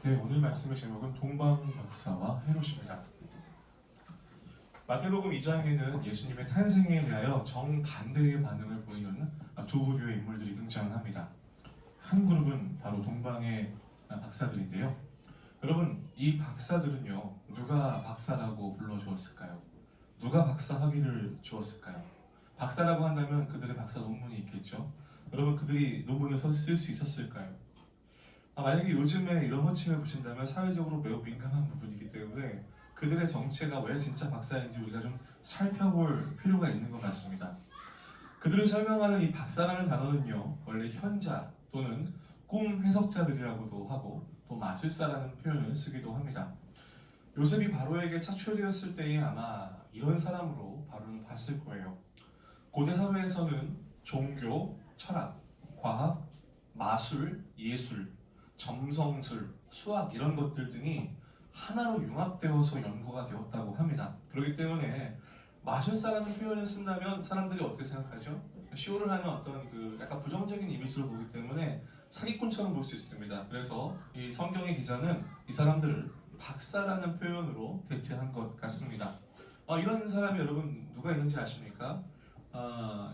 네, 오늘 말씀의 제목은 동방박사와 헤롯입니다. 마태복음 2장에는 예수님의 탄생에 대하여 정반대의 반응을 보이는 두 부류의 인물들이 등장합니다. 한 그룹은 바로 동방의 박사들인데요. 여러분, 이 박사들은요, 누가 박사라고 불러주었을까요? 누가 박사 학위를 주었을까요? 박사라고 한다면 그들의 박사 논문이 있겠죠. 여러분, 그들이 논문을 쓸 수 있었을까요? 만약에 요즘에 이런 호칭을 붙인다면 사회적으로 매우 민감한 부분이기 때문에 그들의 정체가 왜 진짜 박사인지 우리가 좀 살펴볼 필요가 있는 것 같습니다. 그들을 설명하는 이 박사라는 단어는요, 원래 현자 또는 꿈 해석자들이라고도 하고 또 마술사라는 표현을 쓰기도 합니다. 요셉이 바로에게 차출되었을 때에 아마 이런 사람으로 바로는 봤을 거예요. 고대 사회에서는 종교, 철학, 과학, 마술, 예술, 점성술, 수학 이런 것들 등이 하나로 융합되어서 연구가 되었다고 합니다. 그렇기 때문에 마술사라는 표현을 쓴다면 사람들이 어떻게 생각하죠? 쇼를 하는 어떤 그 약간 부정적인 이미지로 보기 때문에 사기꾼처럼 볼 수 있습니다. 그래서 이 성경의 기자는 이 사람들을 박사라는 표현으로 대체한 것 같습니다. 이런 사람이 여러분 누가 있는지 아십니까?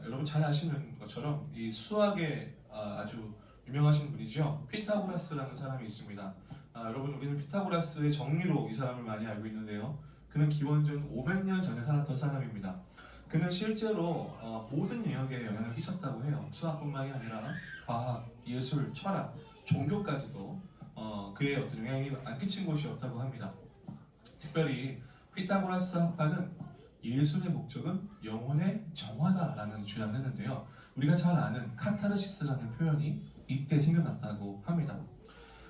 여러분 잘 아시는 것처럼 이 수학의 아주 유명하신 분이죠. 피타고라스라는 사람이 있습니다. 여러분 우리는 피타고라스의 정리로 이 사람을 많이 알고 있는데요. 그는 기원전 500년 전에 살았던 사람입니다. 그는 실제로 모든 영역에 영향을 끼쳤다고 해요. 수학뿐만이 아니라 과학, 예술, 철학, 종교까지도 그의 어떤 영향이 안 끼친 곳이 없다고 합니다. 특별히 피타고라스 학파는 예술의 목적은 영혼의 정화다라는 주장을 했는데요. 우리가 잘 아는 카타르시스라는 표현이 이때 생겨났다고 합니다.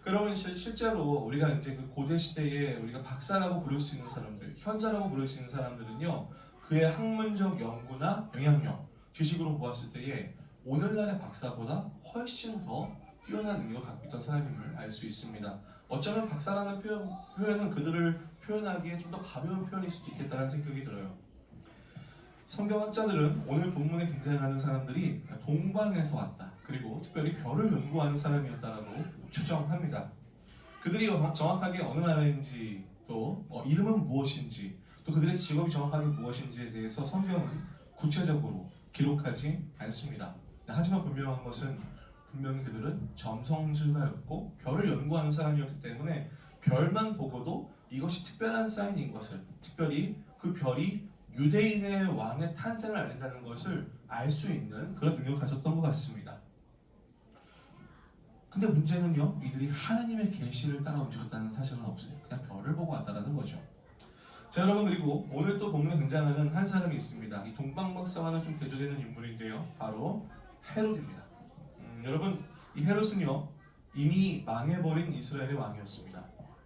여러분 실제로 우리가 이제 그 고대 시대에 우리가 박사라고 부를 수 있는 사람들, 현자라고 부를 수 있는 사람들은요, 그의 학문적 연구나 영향력, 지식으로 보았을 때에 오늘날의 박사보다 훨씬 더 뛰어난 능력을 갖고 있던 사람임을 알 수 있습니다. 어쩌면 박사라는 표현은 그들을 표현하기에 좀 더 가벼운 표현일 수도 있겠다는 생각이 들어요. 성경학자들은 오늘 본문에 등장하는 사람들이 동방에서 왔다. 그리고 특별히 별을 연구하는 사람이었다라고 추정합니다. 그들이 정확하게 어느 나라인지 또 이름은 무엇인지 또 그들의 직업이 정확하게 무엇인지에 대해서 성경은 구체적으로 기록하지 않습니다. 하지만 분명한 것은 분명히 그들은 점성술가였고 별을 연구하는 사람이었기 때문에 별만 보고도 이것이 특별한 사인인 것을, 특별히 그 별이 유대인의 왕의 탄생을 알린다는 것을 알 수 있는 그런 능력을 가졌던 것 같습니다. 근데 문제는요, 이들이 하나님의 계시를 따라 움직였다는 사실은 없어요. 그냥 별을 보고 왔다는 거죠. 자, 여러분, 그리고 오늘 또 본문에 등장하는 한 사람이 있습니다. 이 동방박사와는 좀 대조되는 인물인데요, 바로 헤롯입니다. 여러분, 이 헤롯은요, 이미 망해버린 이스라엘의 왕이었습니다.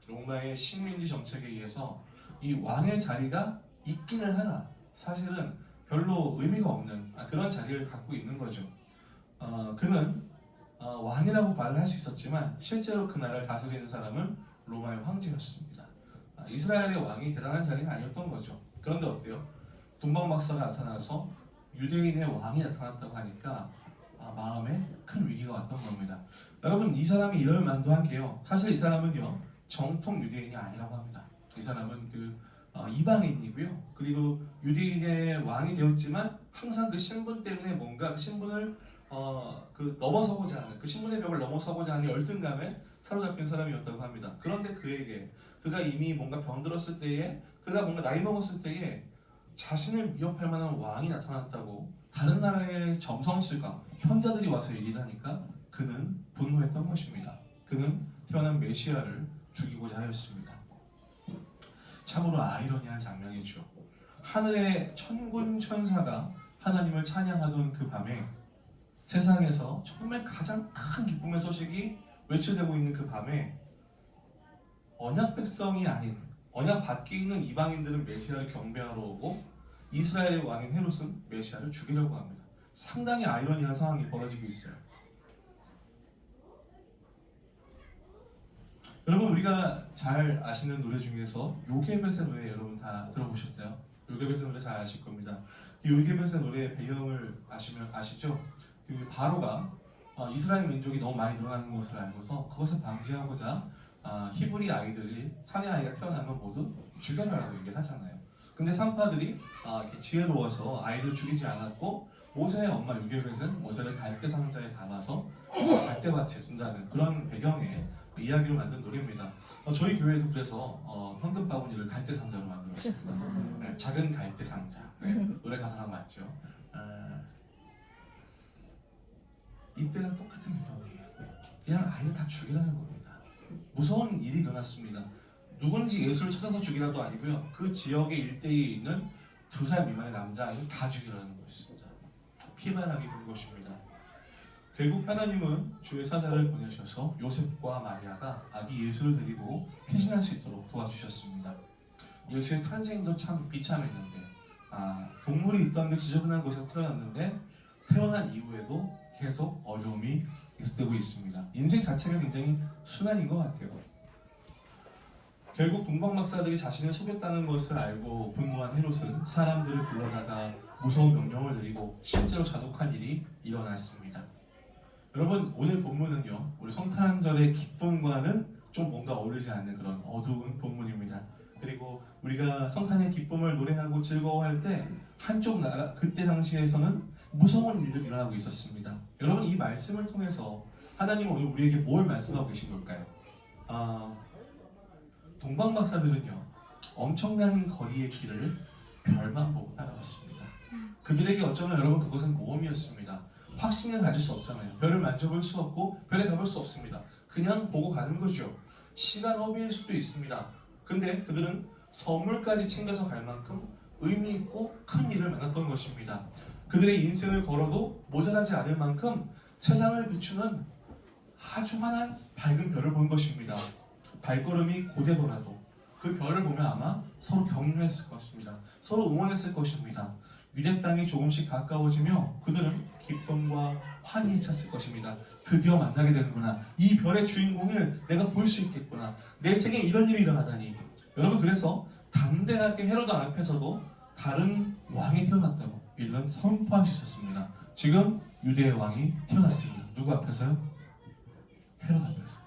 로마의 식민지 정책에 의해서 이 왕의 자리가 있기는 하나 사실은 별로 의미가 없는 그런 자리를 갖고 있는 거죠. 그는 왕이라고 말을 할 수 있었지만 실제로 그 나라를 다스리는 사람은 로마의 황제였습니다. 이스라엘의 왕이 대단한 자리는 아니었던 거죠. 그런데 어때요? 동방박사가 나타나서 유대인의 왕이 나타났다고 하니까 마음에 큰 위기가 왔던 겁니다. 여러분, 이 사람이 이럴 만도 한 게요, 사실 이 사람은요 정통 유대인이 아니라고 합니다. 이 사람은 이방인이고요. 그리고 유대인의 왕이 되었지만 항상 그 신분 때문에 뭔가 그 신분을 넘어서고자 하는, 그 신분의 벽을 넘어서고자 하는 열등감에 사로잡힌 사람이었다고 합니다. 그런데 그가 이미 뭔가 병들었을 때에, 그가 뭔가 나이 먹었을 때에 자신을 위협할 만한 왕이 나타났다고 다른 나라의 점성술가, 현자들이 와서 얘기를 하니까 그는 분노했던 것입니다. 그는 태어난 메시아를 죽이고자 하였습니다. 참으로 아이러니한 장면이죠. 하늘의 천군 천사가 하나님을 찬양하던 그 밤에, 세상에서 정말 가장 큰 기쁨의 소식이 외쳐되고 있는 그 밤에, 언약 백성이 아닌 언약 밖에 있는 이방인들은 메시아를 경배하러 오고 이스라엘의 왕인 헤롯은 메시아를 죽이려고 합니다. 상당히 아이러니한 상황이 벌어지고 있어요. 여러분, 우리가 잘 아시는 노래 중에서 요게벳의 노래 여러분 다 들어보셨죠? 요게벳의 노래 잘 아실 겁니다. 요게벳의 노래의 배경을 아시죠? 그 바로가 이스라엘 민족이 너무 많이 늘어나는 것을 알고서 그것을 방지하고자 히브리 아이들이 사내 아이가 태어나면 모두 죽여라라고 얘기를 하잖아요. 근데 산파들이 이렇게 지혜로워서 아이들 죽이지 않았고 모세의 엄마 요게벳은 모세를 갈대 상자에 담아서 갈대밭에 둔다는 그런 배경의 이야기로 만든 노래입니다. 저희 교회도 그래서 현금 바구니를 갈대 상자로 만들었습니다. 네, 작은 갈대 상자. 네, 노래 가사랑 맞죠? 이때랑 똑같은 배경이에요. 그냥 아이를 다 죽이라는 겁니다. 무서운 일이 일어났습니다. 누군지 예수를 찾아서 죽이라도 아니고요. 그 지역의 일대에 있는 2살 미만의 남자아이를 다 죽이라는 것입니다. 피바람이 부는 것입니다. 결국 하나님은 주의 사자를 보내셔서 요셉과 마리아가 아기 예수를 데리고 피신할 수 있도록 도와주셨습니다. 예수의 탄생도 참 비참했는데 동물이 있던 게 지저분한 곳에서 태어났는데 태어난 이후에도 계속 어려움이 계속되고 있습니다. 인생 자체가 굉장히 순환인 것 같아요. 결국 동방박사들이 자신을 속였다는 것을 알고 분노한 헤롯은 사람들을 불러다가 무서운 명령을 내리고 실제로 잔혹한 일이 일어났습니다. 여러분, 오늘 본문은요, 우리 성탄절의 기쁨과는 좀 뭔가 어울리지 않는 그런 어두운 본문입니다. 그리고 우리가 성탄의 기쁨을 노래하고 즐거워할 때 한쪽 나라, 그때 당시에서는 무서운 일들이 일어나고 있었습니다. 여러분, 이 말씀을 통해서 하나님은 오늘 우리에게 뭘 말씀하고 계신 걸까요? 동방박사들은요, 엄청난 거리의 길을 별만 보고 따라갔습니다. 그들에게 어쩌면 여러분 그것은 모험이었습니다. 확신을 가질 수 없잖아요. 별을 만져볼 수 없고 별에 가볼 수 없습니다. 그냥 보고 가는 거죠. 시간 허비일 수도 있습니다. 근데 그들은 선물까지 챙겨서 갈 만큼 의미 있고 큰 일을 만났던 것입니다. 그들의 인생을 걸어도 모자라지 않을 만큼 세상을 비추는 아주 환한 밝은 별을 본 것입니다. 발걸음이 고되더라도 그 별을 보면 아마 서로 격려했을 것입니다. 서로 응원했을 것입니다. 유대 땅이 조금씩 가까워지며 그들은 기쁨과 환희에 찼을 것입니다. 드디어 만나게 되는구나. 이 별의 주인공을 내가 볼 수 있겠구나. 내 생에 이런 일이 일어나다니. 여러분, 그래서 담대하게 헤로드 앞에서도 다른 왕이 태어났다고 이들은 선포할 수 있었습니다. 지금 유대의 왕이 태어났습니다. 누구 앞에서요? 헤로드 앞에서.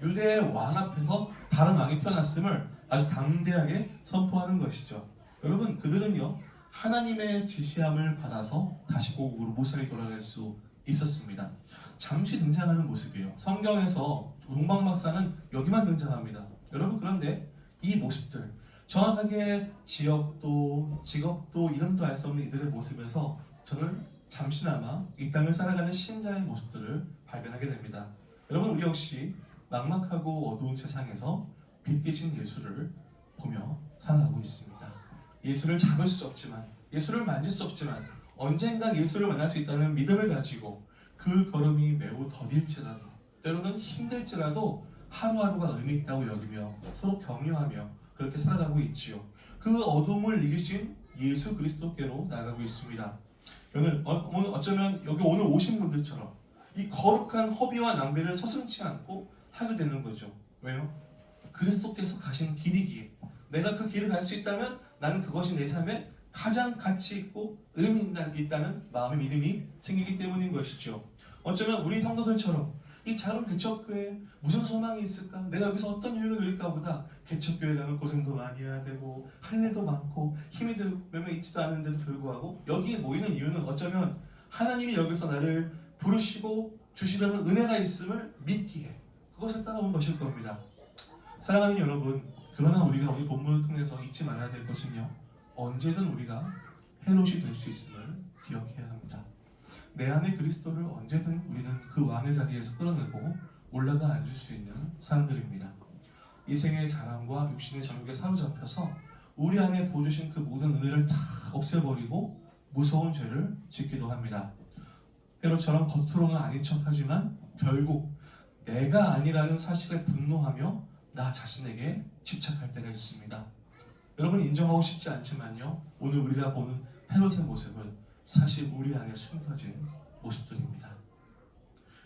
유대의 왕 앞에서 다른 왕이 태어났음을 아주 담대하게 선포하는 것이죠. 여러분, 그들은요, 하나님의 지시함을 받아서 다시 고국으로 모세를 돌아갈 수 있었습니다. 잠시 등장하는 모습이에요. 성경에서 동방박사는 여기만 등장합니다. 여러분, 그런데 이 모습들, 정확하게 지역도 직업도 이름도 알 수 없는 이들의 모습에서 저는 잠시나마 이 땅을 살아가는 신자의 모습들을 발견하게 됩니다. 여러분, 우리 역시 막막하고 어두운 세상에서 빛 대신 예수를 보며 살아가고 있습니다. 예수를 잡을 수 없지만, 예수를 만질 수 없지만 언젠가 예수를 만날 수 있다는 믿음을 가지고 그 걸음이 매우 더딜지라도, 때로는 힘들지라도 하루하루가 의미 있다고 여기며 서로 격려하며 그렇게 살아가고 있지요. 그 어둠을 이기신 예수 그리스도께로 나가고 있습니다. 오늘 어쩌면 여기 오늘 오신 분들처럼 이 거룩한 허비와 낭비를 서슴지 않고 하게 되는 거죠. 왜요? 그리스도께서 가신 길이기에 내가 그 길을 갈 수 있다면 나는 그것이 내 삶에 가장 가치 있고 의미 있다는 마음의 믿음이 생기기 때문인 것이죠. 어쩌면 우리 성도들처럼 이 작은 개척교회에 무슨 소망이 있을까? 내가 여기서 어떤 이유를 누릴까 보다 개척교회 가면 고생도 많이 해야 되고 할 일도 많고 힘이 몇몇 있지도 않은데도 불구하고 여기에 모이는 이유는 어쩌면 하나님이 여기서 나를 부르시고 주시려는 은혜가 있음을 믿기에 그것을 따라온 것일 겁니다. 사랑하는 여러분, 그러나 우리가 우리 본문을 통해서 잊지 말아야 될 것은요, 언제든 우리가 헤롯이 될 수 있음을 기억해야 합니다. 내 안에 그리스도를 언제든 우리는 그 왕의 자리에서 끌어내고 올라가 앉을 수 있는 사람들입니다. 이 생의 자랑과 육신의 정욕에 사로잡혀서 우리 안에 부어주신 그 모든 은혜를 다 없애버리고 무서운 죄를 짓기도 합니다. 헤롯처럼 겉으로는 아닌 척하지만 결국 내가 아니라는 사실에 분노하며 나 자신에게 집착할 때가 있습니다. 여러분, 인정하고 싶지 않지만요, 오늘 우리가 보는 헤롯의 모습은 사실 우리 안에 숨겨진 모습들입니다.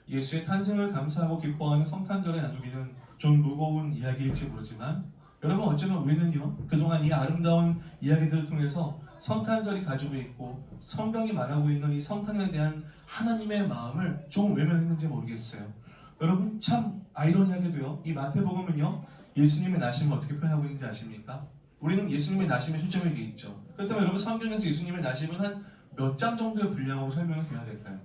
예수의 탄생을 감사하고 기뻐하는 성탄절의 나누기는 좀 무거운 이야기일지 모르지만 여러분, 어쩌면 우리는요, 그동안 이 아름다운 이야기들을 통해서 성탄절이 가지고 있고 성경이 말하고 있는 이 성탄에 대한 하나님의 마음을 조금 외면했는지 모르겠어요. 여러분 참 아이러니하게도요, 이 마태복음은요 예수님의 나심을 어떻게 표현하고 있는지 아십니까? 우리는 예수님의 나심에 초점이 되어 있죠. 그렇다면 여러분 성경에서 예수님의 나심은 한 몇 장 정도의 분량으로 설명이 되어야 될까요?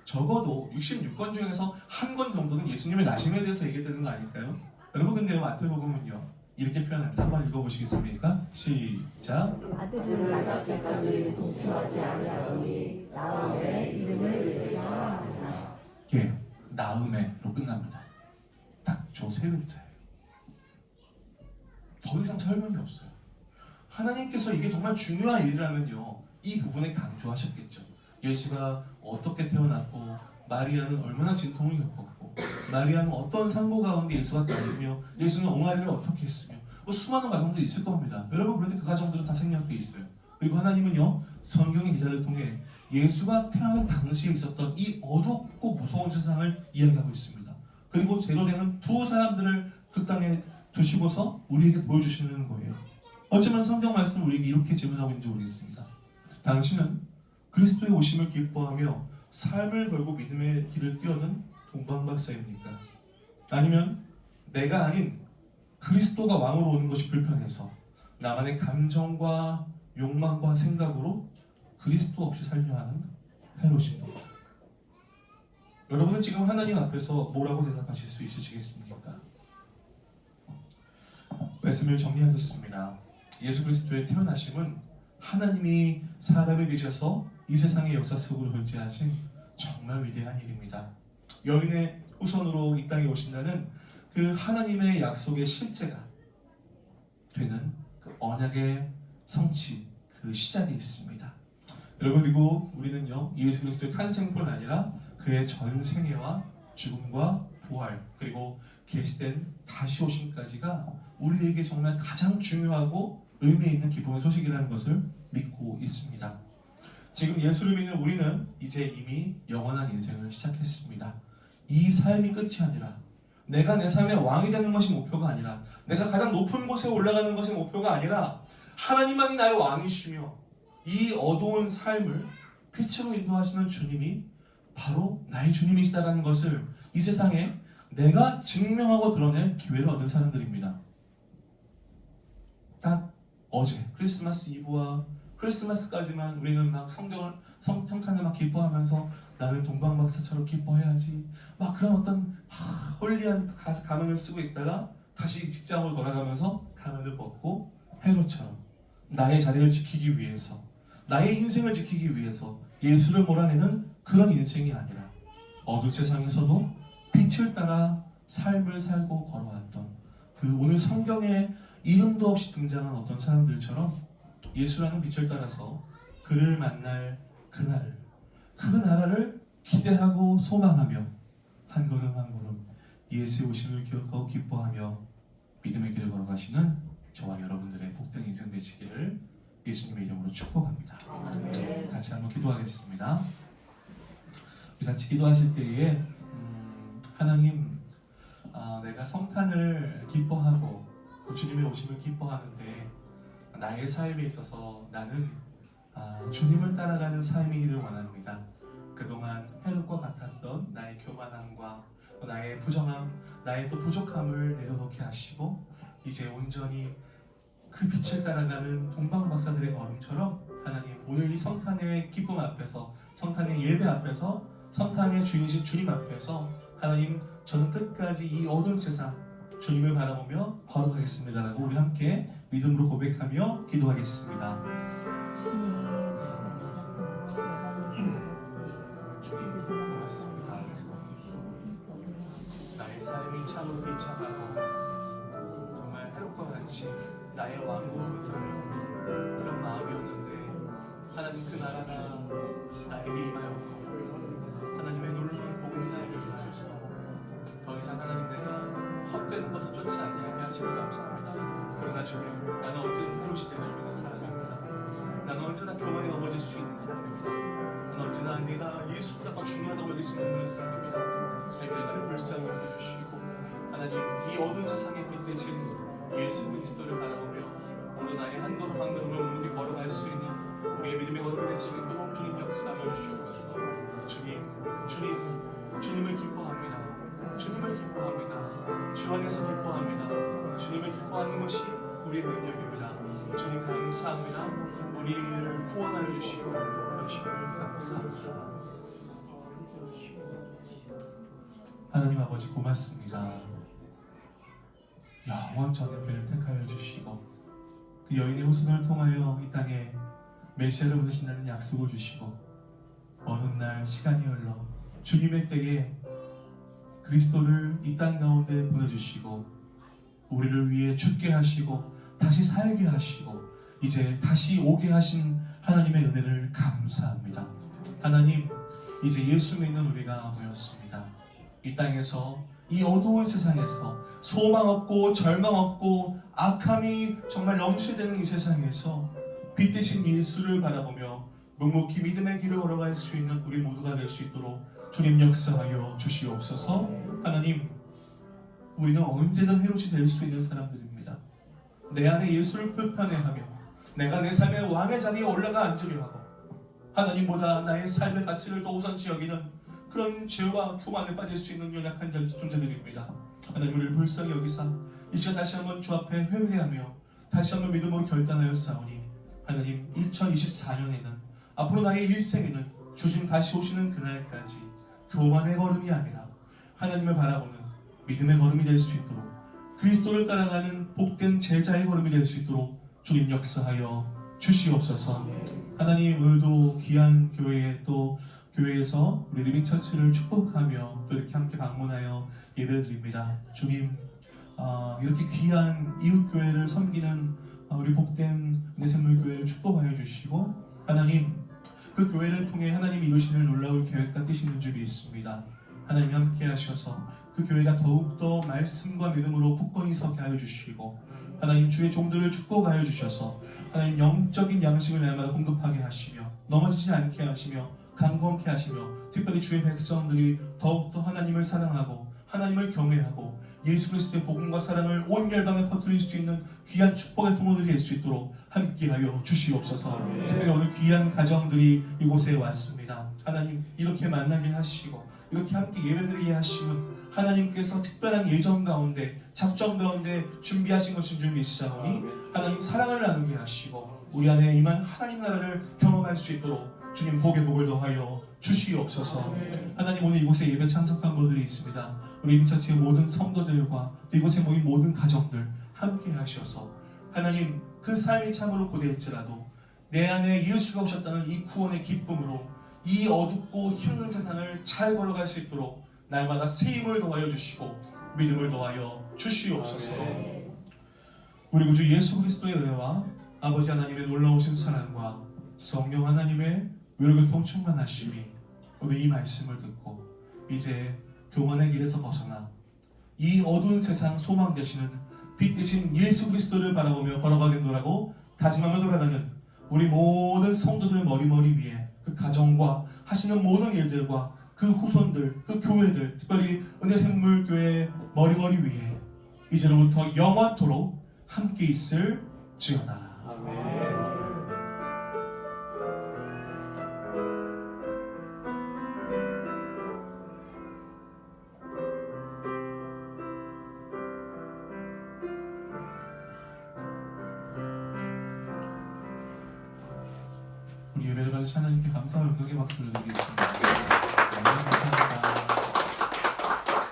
적어도 66권 중에서 한 권 정도는 예수님의 나심에 대해서 얘기되는 거 아닐까요? 여러분 근데 마태복음은요 이렇게 표현합니다. 한번 읽어보시겠습니까? 시작. 아들을 낳기까지 동침하지 아니하더니 나음의 이름을 예수라 하니라. 예, 나음에로 끝납니다. 딱 저 세 글자예요. 더 이상 설명이 없어요. 하나님께서 이게 정말 중요한 일이라면요 이 부분에 강조하셨겠죠. 예수가 어떻게 태어났고 마리아는 얼마나 진통을 겪었고 마리아는 어떤 상고 가운데 예수가 났으며 예수는 옹알이를 어떻게 했으며 뭐 수많은 과정들이 있을 겁니다. 여러분 그런데 그 과정들은 다 생략되어 있어요. 그리고 하나님은요 성경의 기자를 통해 예수가 태어난 당시에 있었던 이 어둡고 무서운 세상을 이야기하고 있습니다. 그리고 죄로 되는 두 사람들을 그 땅에 두시고서 우리에게 보여주시는 거예요. 어쩌면 성경 말씀 우리에게 이렇게 질문하고 있는지 모르겠습니다. 당신은 그리스도의 오심을 기뻐하며 삶을 걸고 믿음의 길을 뛰어든 동방박사입니까? 아니면 내가 아닌 그리스도가 왕으로 오는 것이 불편해서 나만의 감정과 욕망과 생각으로 그리스도 없이 살려 하는 헤롯입니까? 여러분은 지금 하나님 앞에서 뭐라고 대답하실 수 있으시겠습니까? 말씀을 정리하겠습니다. 예수 그리스도의 태어나심은 하나님이 사람이 되셔서 이 세상의 역사 속으로 존재하신 정말 위대한 일입니다. 여인의 후손으로 이 땅에 오신다는 그 하나님의 약속의 실제가 되는 그 언약의 성취, 그 시작이 있습니다. 여러분 그리고 우리는요 예수 그리스도의 탄생뿐 아니라 그의 전 생애와 죽음과 부활 그리고 계시된 다시 오심까지가 우리에게 정말 가장 중요하고 의미 있는 기쁨의 소식이라는 것을 믿고 있습니다. 지금 예수를 믿는 우리는 이제 이미 영원한 인생을 시작했습니다. 이 삶이 끝이 아니라 내가 내 삶의 왕이 되는 것이 목표가 아니라 내가 가장 높은 곳에 올라가는 것이 목표가 아니라 하나님만이 나의 왕이시며 이 어두운 삶을 빛으로 인도하시는 주님이 바로 나의 주님이시다라는 것을 이 세상에 내가 증명하고 드러낼 기회를 얻은 사람들입니다. 딱 어제 크리스마스 이브와 크리스마스까지만 우리는 막 성찬을 막 기뻐하면서 나는 동방박사처럼 기뻐해야지 막 그런 어떤 홀리한 가면을 쓰고 있다가 다시 직장으로 돌아가면서 가면을 벗고 헤롯처럼 나의 자리를 지키기 위해서 나의 인생을 지키기 위해서 예수를 몰아내는 그런 인생이 아니라 어두운 세상에서도 빛을 따라 삶을 살고 걸어왔던 그 오늘 성경에 이름도 없이 등장한 어떤 사람들처럼 예수라는 빛을 따라서 그를 만날 그날을 그 나라를 기대하고 소망하며 한 걸음 한 걸음 예수의 오심을 기억하고 기뻐하며 믿음의 길을 걸어가시는 저와 여러분들의 복된 인생 되시기를 예수님의 이름으로 축복합니다. 같이 한번 기도하겠습니다. 우리 같이 기도하실 때에 하나님 내가 성탄을 기뻐하고 주님의 오심을 기뻐하는데 나의 삶에 있어서 나는 주님을 따라가는 삶이기를 원합니다. 그동안 헤롯과 같았던 나의 교만함과 나의 부정함, 나의 또 부족함을 내려놓게 하시고 이제 온전히 그 빛을 따라가는 동방박사들의 걸음처럼 하나님 오늘 이 성탄의 기쁨 앞에서 성탄의 예배 앞에서 성탄의 주인이신 주님 앞에서 하나님 저는 끝까지 이 어두운 세상 주님을 바라보며 걸어가겠습니다라고 우리 함께 믿음으로 고백하며 기도하겠습니다. 주님 고맙습니다. 나의 삶이 참으로 비참하고 정말 헤롯과 같이 나의 왕국을 살는 그런 마음이었는데 하나님 그 나라가 나에게 임하였고 하나님의 놀라운 복음이 나에게 임하셔서 더 이상 하나님 내가 헛되는 것을 쫓지 아니하게 하시고 감사합니다. 그러나 주님 나는 언제나 헤롯이 될 수 있는 사람입니다. 나는 언제나 교만에 넘어질 수 있는 사람입니다. 나는 언제나 내가 예수보다 더 중요하다고 여길 수 있는 사람입니다. 내게 나를 불쌍히 여겨주시고 하나님 이 어두운 세상에 빛대신 예수 그리스도를 바라보며 오늘 나의 한 걸음 한 걸음을 오늘에 걸어갈 수 있는 우리의 믿음의 걸음을 낼 수 있도록 주님 역사하여 주시옵소서. 주님을 기뻐합니다. 주님을 기뻐합니다. 주 안에서 기뻐합니다. 주님을 기뻐하는 것이 우리의 능력입니다. 주님 감사합니다. 우리를 구원하여 주시고 여러분을 감사합니다. 하나님 아버지 고맙습니다. 영원전에 우리를 택하여 주시고 그 여인의 후손을 통하여 이 땅에 메시아를 보내신다는 약속을 주시고 어느 날 시간이 흘러 주님의 때에 그리스도를 이 땅 가운데 보내주시고 우리를 위해 죽게 하시고 다시 살게 하시고 이제 다시 오게 하신 하나님의 은혜를 감사합니다. 하나님, 이제 예수 믿는 우리가 모였습니다. 이 땅에서 이 어두운 세상에서 소망 없고 절망 없고 악함이 정말 넘실대는 이 세상에서 빛 대신 예수를 바라보며 묵묵히 믿음의 길을 걸어갈 수 있는 우리 모두가 될 수 있도록 주님 역사하여 주시옵소서. 하나님, 우리는 언제든 해로시 될 수 있는 사람들입니다. 내 안에 예수를 표현해하며 내가 내 삶의 왕의 자리에 올라가 앉으려 하고 하나님보다 나의 삶의 가치를 더 우선시 여기는 그런 죄와 교만에 빠질 수 있는 연약한 존재들입니다. 하나님, 우리를 불쌍히 여기사 이 시간 다시 한번 주 앞에 회개하며 다시 한번 믿음으로 결단하였사오니 하나님, 2024년에는 앞으로 나의 일생에는 주님 다시 오시는 그날까지 교만의 걸음이 아니라 하나님을 바라보는 믿음의 걸음이 될 수 있도록 그리스도를 따라가는 복된 제자의 걸음이 될 수 있도록 주님 역사하여 주시옵소서. 하나님, 오늘도 귀한 교회에 또 교회에서 우리 리빙처치를 축복하며 또 이렇게 함께 방문하여 예배드립니다. 주님, 이렇게 귀한 이웃교회를 섬기는 우리 복된 은혜샘물교회를 축복하여 주시고 하나님, 그 교회를 통해 하나님이 이루시는 놀라운 계획과 뜻이 있는 줄 믿습니다. 하나님 함께 하셔서 그 교회가 더욱더 말씀과 믿음으로 굳건히 서게 하여 주시고 하나님, 주의 종들을 축복하여 주셔서 하나님 영적인 양식을 날마다 공급하게 하시며 넘어지지 않게 하시며 강건케 하시며 특별히 주의 백성들이 더욱더 하나님을 사랑하고 하나님을 경외하고 예수 그리스도의 복음과 사랑을 온 열방에 퍼뜨릴 수 있는 귀한 축복의 통로들이 될 수 있도록 함께하여 주시옵소서. 특별히 오늘 귀한 가정들이 이곳에 왔습니다. 하나님, 이렇게 만나게 하시고 이렇게 함께 예배드리게 하시면 하나님께서 특별한 예정 가운데 작정 가운데 준비하신 것인 줄 믿사오니 하나님 사랑을 나누게 하시고 우리 안에 임한 하나님 나라를 경험할 수 있도록 주님 복의 복을 더하여 주시옵소서. 하나님, 오늘 이곳에 예배 참석한 분들이 있습니다. 우리 리빙처치의 모든 성도들과 또 이곳에 모인 모든 가정들 함께 하셔서 하나님, 그 삶이 참으로 고대할지라도 내 안에 예수가 오셨다는 이 구원의 기쁨으로 이 어둡고 힘든 세상을 잘 걸어갈 수 있도록 날마다 새 힘을 더하여 주시고 믿음을 더하여 주시옵소서. 우리 구주 예수 그리스도의 은혜와 아버지 하나님의 놀라우신 사랑과 성령 하나님의 위로교통 충만하심이 오늘 이 말씀을 듣고 이제 교만의 길에서 벗어나 이 어두운 세상 소망 되시는 빛 되신 예수 그리스도를 바라보며 걸어가겠노라고 다짐하며 돌아가는 우리 모든 성도들 머리머리 위에 그 가정과 하시는 모든 일들과 그 후손들, 그 교회들, 특별히 은혜샘물교회 머리머리 위에 이제로부터 영원토록 함께 있을지어다. 아멘. 우리 예배를 받으신 하나님께 감사와 영광의 박수를 드리겠습니다.